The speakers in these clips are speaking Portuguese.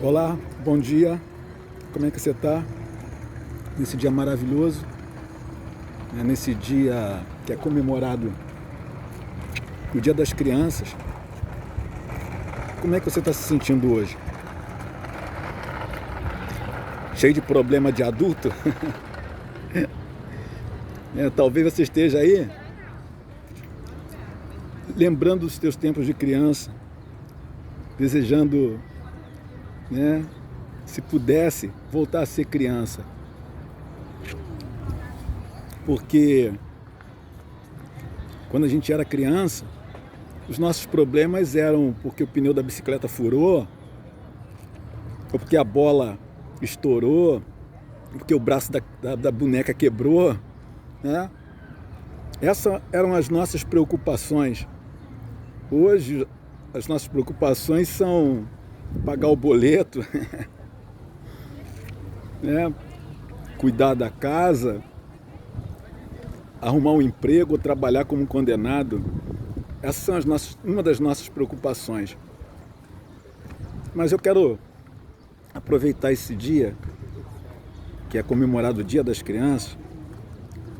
Olá, bom dia. Como é que você está? Nesse dia maravilhoso, né? Nesse dia que é comemorado o Dia das Crianças. Como é que você está se sentindo hoje? Cheio de problema de adulto? Talvez você esteja aí lembrando dos teus tempos de criança, desejando, né, se pudesse voltar a ser criança. Porque quando a gente era criança, os nossos problemas eram porque o pneu da bicicleta furou, ou porque a bola estourou, ou porque o braço da boneca quebrou, né? Essas eram as nossas preocupações. Hoje, as nossas preocupações são pagar o boleto, né? Cuidar da casa, arrumar um emprego, trabalhar como um condenado. Essas são uma das nossas preocupações. Mas eu quero aproveitar esse dia, que é comemorado o Dia das Crianças,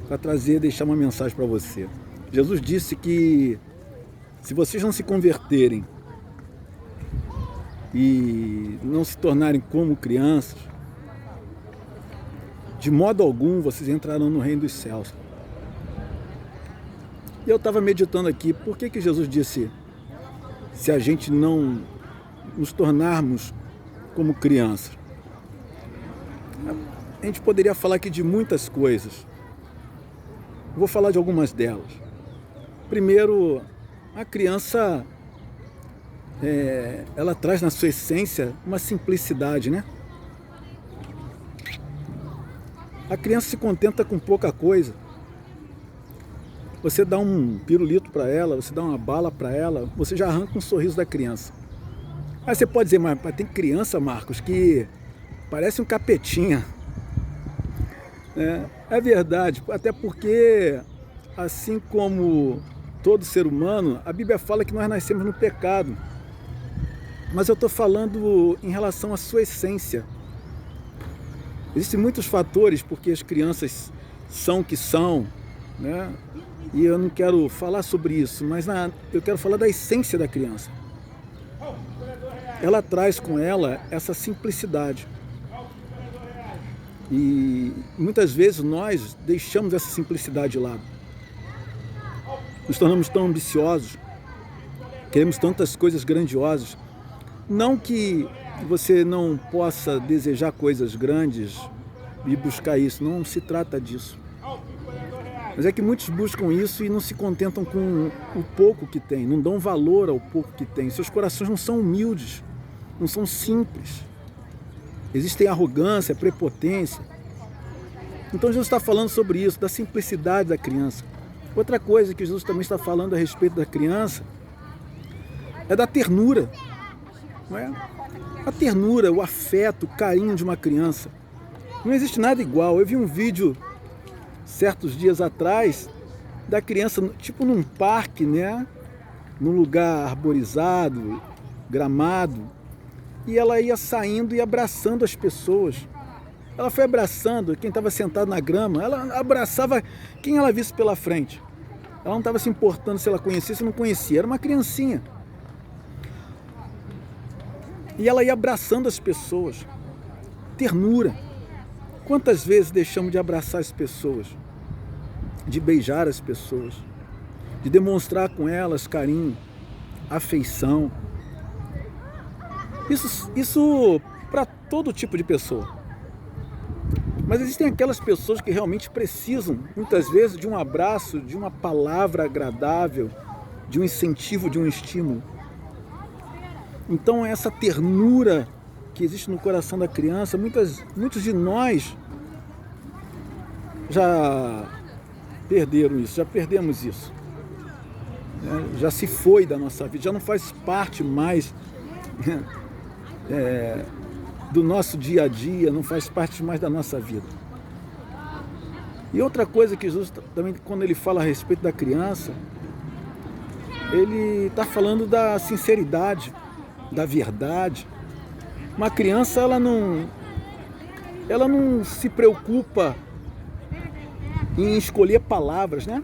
para deixar uma mensagem para você. Jesus disse que se vocês não se converterem e não se tornarem como crianças, de modo algum vocês entrarão no reino dos céus. E eu estava meditando aqui, por que Jesus disse, se a gente não nos tornarmos como crianças? A gente poderia falar aqui de muitas coisas. Vou falar de algumas delas. Primeiro, a criança, ela traz na sua essência uma simplicidade, né? A criança se contenta com pouca coisa. Você dá um pirulito para ela, você dá uma bala para ela, você já arranca um sorriso da criança. Aí você pode dizer, mas tem criança, Marcos, que parece um capetinha. É verdade, até porque, assim como todo ser humano, a Bíblia fala que nós nascemos no pecado. Mas eu estou falando em relação à sua essência. Existem muitos fatores porque as crianças são o que são, né? E eu não quero falar sobre isso, mas eu quero falar da essência da criança. Ela traz com ela essa simplicidade. E muitas vezes nós deixamos essa simplicidade de lado. Nos tornamos tão ambiciosos, queremos tantas coisas grandiosas. Não que você não possa desejar coisas grandes e buscar isso, não se trata disso. Mas é que muitos buscam isso e não se contentam com o pouco que tem, não dão valor ao pouco que tem. Seus corações não são humildes, não são simples. Existem arrogância, prepotência. Então Jesus está falando sobre isso, da simplicidade da criança. Outra coisa que Jesus também está falando a respeito da criança é da ternura. Não é? A ternura, o afeto, o carinho de uma criança. Não existe nada igual. Eu vi um vídeo certos dias atrás da criança, tipo num parque, né? Num lugar arborizado, gramado, e ela ia saindo e abraçando as pessoas. Ela foi abraçando quem estava sentado na grama, ela abraçava quem ela visse pela frente. Ela não estava se importando se ela conhecia ou não conhecia, era uma criancinha. E ela ia abraçando as pessoas. Ternura. Quantas vezes deixamos de abraçar as pessoas, de beijar as pessoas, de demonstrar com elas carinho, afeição? Isso para todo tipo de pessoa. Mas existem aquelas pessoas que realmente precisam, muitas vezes, de um abraço, de uma palavra agradável, de um incentivo, de um estímulo. Então essa ternura que existe no coração da criança, muitos de nós já perderam isso, já perdemos isso. Já se foi da nossa vida, já não faz parte mais do nosso dia a dia, não faz parte mais da nossa vida. E outra coisa que Jesus também, quando ele fala a respeito da criança, ele está falando da sinceridade, da verdade. Uma criança, ela não se preocupa em escolher palavras, né?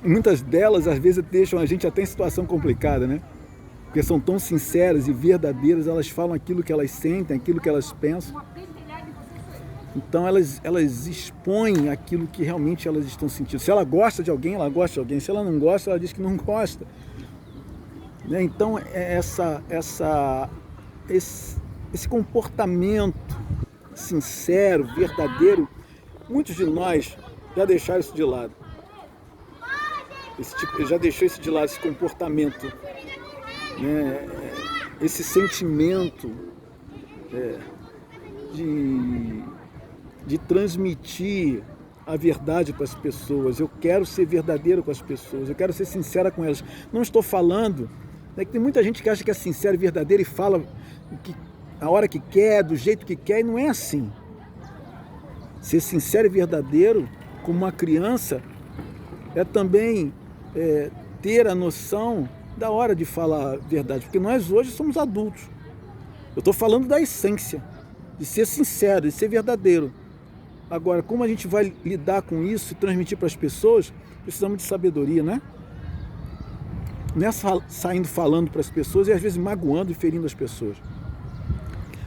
Muitas delas, às vezes, deixam a gente até em situação complicada, né? Porque são tão sinceras e verdadeiras, elas falam aquilo que elas sentem, aquilo que elas pensam. Então, elas expõem aquilo que realmente elas estão sentindo. Se ela gosta de alguém, ela gosta de alguém. Se ela não gosta, ela diz que não gosta. Né? Então, esse comportamento sincero, verdadeiro, muitos de nós já deixaram isso de lado. Já deixou isso de lado, esse comportamento, né? Esse sentimento de transmitir a verdade para as pessoas. Eu quero ser verdadeiro com as pessoas, eu quero ser sincera com elas. Não estou falando, né, que tem muita gente que acha que é sincero e verdadeiro e fala a hora que quer, do jeito que quer, e não é assim. Ser sincero e verdadeiro como uma criança é também ter a noção da hora de falar a verdade, porque nós hoje somos adultos. Eu estou falando da essência, de ser sincero, de ser verdadeiro. Agora, como a gente vai lidar com isso e transmitir para as pessoas, precisamos de sabedoria, né? Não é saindo falando para as pessoas e às vezes magoando e ferindo as pessoas.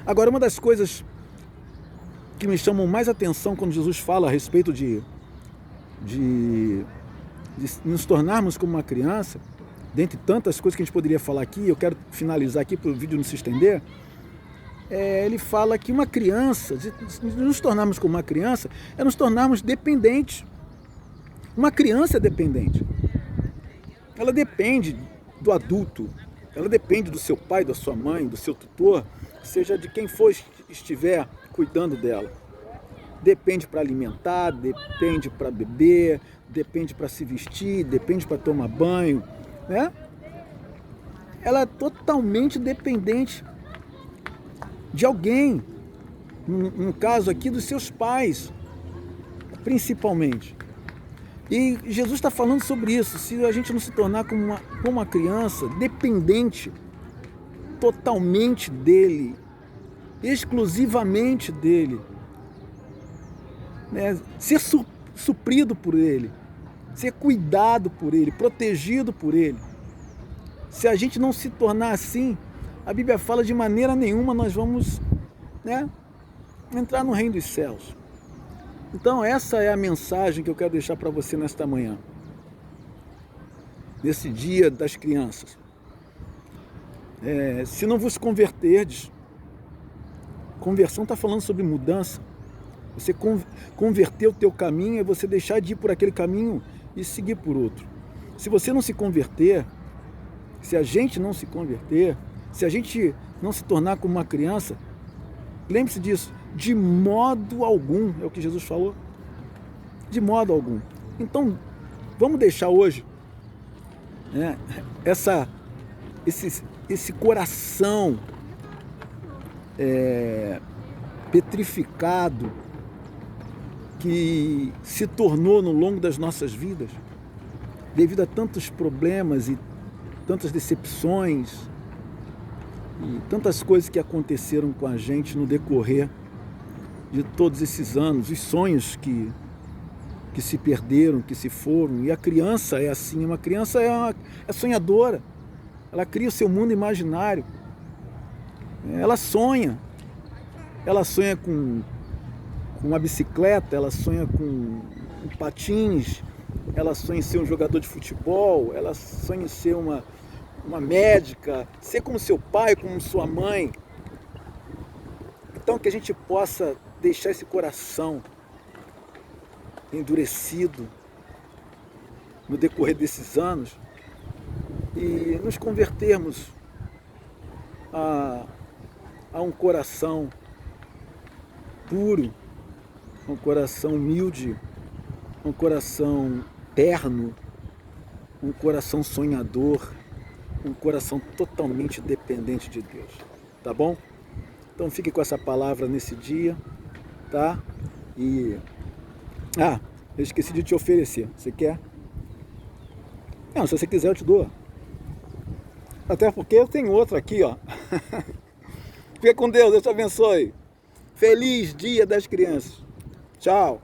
Agora, uma das coisas que me chamam mais atenção quando Jesus fala a respeito de nos tornarmos como uma criança, dentre tantas coisas que a gente poderia falar aqui, eu quero finalizar aqui para o vídeo não se estender, ele fala que uma criança, de nos tornarmos como uma criança, é nos tornarmos dependentes. Uma criança é dependente. Ela depende do adulto, ela depende do seu pai, da sua mãe, do seu tutor, seja de quem for estiver cuidando dela. Depende para alimentar, depende para beber, depende para se vestir, depende para tomar banho, né? Ela é totalmente dependente de alguém, no caso aqui dos seus pais, principalmente. E Jesus está falando sobre isso. Se a gente não se tornar como uma criança dependente totalmente dele, exclusivamente dele, né? Ser suprido por ele, ser cuidado por ele, protegido por ele. Se a gente não se tornar assim, a Bíblia fala de maneira nenhuma nós vamos, né, entrar no reino dos céus. Então essa é a mensagem que eu quero deixar para você nesta manhã, nesse dia das crianças. Se não vos converterdes, conversão está falando sobre mudança. Você converter o teu caminho é você deixar de ir por aquele caminho e seguir por outro. Se você não se converter, se a gente não se converter, se a gente não se tornar como uma criança, lembre-se disso, de modo algum, é o que Jesus falou, de modo algum. Então, vamos deixar hoje, né, esse coração petrificado que se tornou no longo das nossas vidas, devido a tantos problemas e tantas decepções e tantas coisas que aconteceram com a gente no decorrer de todos esses anos, os sonhos que se perderam, que se foram. E a criança é assim, uma criança é sonhadora, ela cria o seu mundo imaginário, ela sonha com uma bicicleta, ela sonha com patins, ela sonha em ser um jogador de futebol, ela sonha em ser uma médica, ser como seu pai, como sua mãe. Então que a gente possa deixar esse coração endurecido no decorrer desses anos e nos convertermos a um coração puro, um coração humilde, um coração terno, um coração sonhador, um coração totalmente dependente de Deus, tá bom? Então fique com essa palavra nesse dia, tá? E eu esqueci de te oferecer, você quer? Não, se você quiser eu te dou. Até porque eu tenho outro aqui, ó. Fica com Deus, Deus te abençoe. Feliz Dia das Crianças. Tchau.